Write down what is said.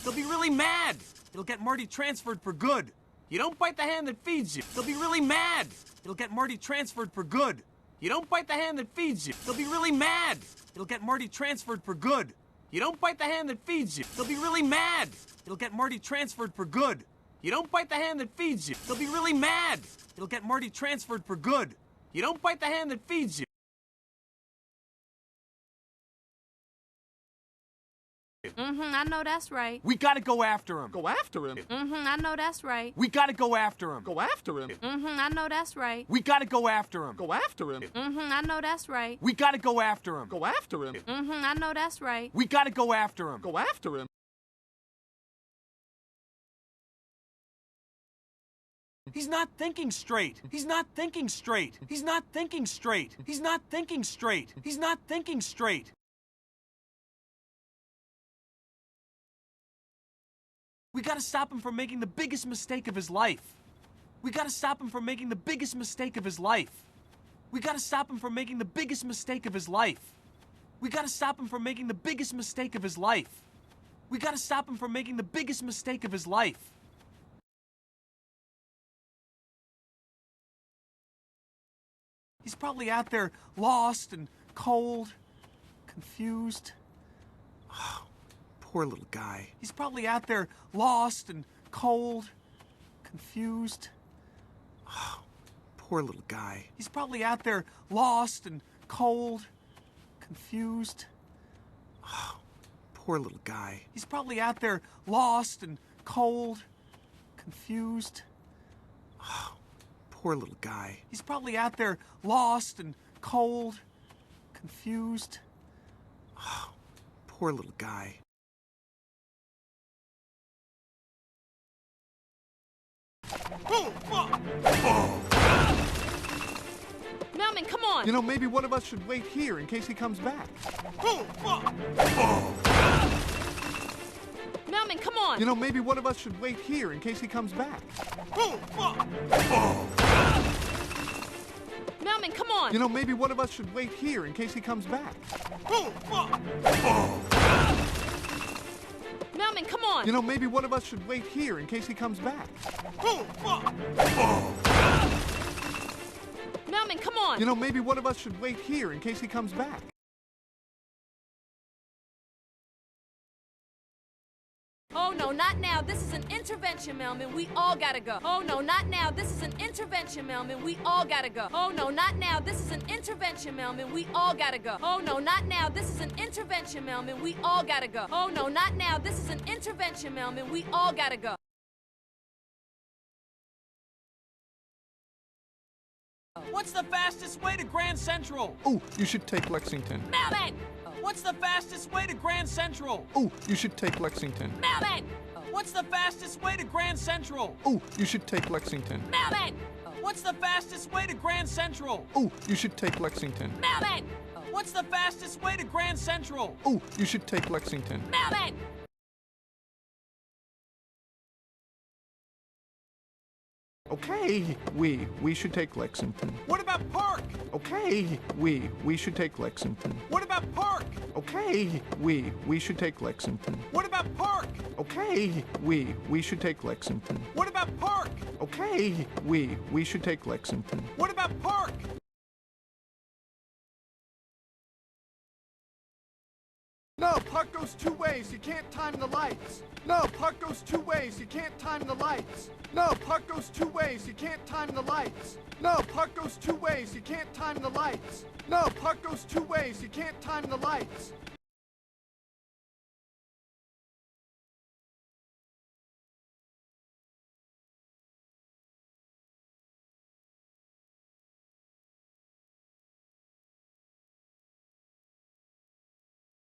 They'll be really mad. It'll get Marty transferred for good. You don't bite the hand that feeds you. They'll be really mad. It'll get Marty transferred for good. You don't bite the hand that feeds you. They'll be really mad. It'll get Marty transferred for good. You don't bite the hand that feeds you. They'll be really mad. It'll get Marty transferred for good. You don't bite the hand that feeds you. They'll be really mad. It'll get Marty transferred for good. You don't bite the hand that feeds you. I know that's right. We gotta go after him. Go after him? I know that's right. We gotta go after him. Go after him? I know that's right. We gotta go after him. Go after him? I know that's right. We gotta go after him. Go after him? I know that's right. We gotta go after him. Go after him? He's not thinking straight. He's not thinking straight. He's not thinking straight. He's not thinking straight. He's not thinking straight. We gotta stop him from making the biggest mistake of his life. We gotta stop him from making the biggest mistake of his life. We gotta stop him from making the biggest mistake of his life. We gotta stop him from making the biggest mistake of his life. We gotta stop him from making the biggest mistake of his life. He's probably out there lost and cold, confused. Oh, poor little guy. He's probably out there lost and cold, confused. Oh, poor little guy. He's probably out there lost and cold, confused. Oh, poor little guy. He's probably out there lost and cold, confused. Oh, poor little guy. He's probably out there lost and cold, confused. Oh, poor little guy. Melman, come on! You know, maybe one of us should wait here in case he comes back. Melman, come on! You know, maybe one of us should wait here in case he comes back. Melman, come on! You know, maybe one of us should wait here in case he comes back. Melman, come on! You know, maybe one of us should wait here in case he comes back. Melman, come on! You know, maybe one of us should wait here in case he comes back. Oh no, not now. This is an intervention, Melman. We all gotta go. Oh no, not now. This is an intervention, Melman. We all gotta go. Oh no, not now. This is an intervention, Melman. We all gotta go. Oh no, not now. This is an intervention, Melman. We all gotta go. Oh no, not now. This is an intervention, Melman. We all gotta go. What's the fastest way to Grand Central? Oh, you should take Lexington. Melman! What's the fastest way to Grand Central? Oh, you should take Lexington. Melman! What's the fastest way to Grand Central? Oh, you should take Lexington. Melman! What's the fastest way to Grand Central? Oh, you should take Lexington. Melman! What's the fastest way to Grand Central? Oh, you should take Lexington. Melman! Okay, we should take Lexington. What about Park? Okay, we should take Lexington. What about Park? Okay, we should take Lexington. What about Park? Okay, we should take Lexington. What about Park? Okay, we should take Lexington. What about Park? No, Park goes two ways, you can't time the lights. No, Park goes two ways, you can't time the lights. No, Park goes two ways, you can't time the lights. No, Park goes two ways, you can't time the lights. No, Park goes two ways, you can't time the lights.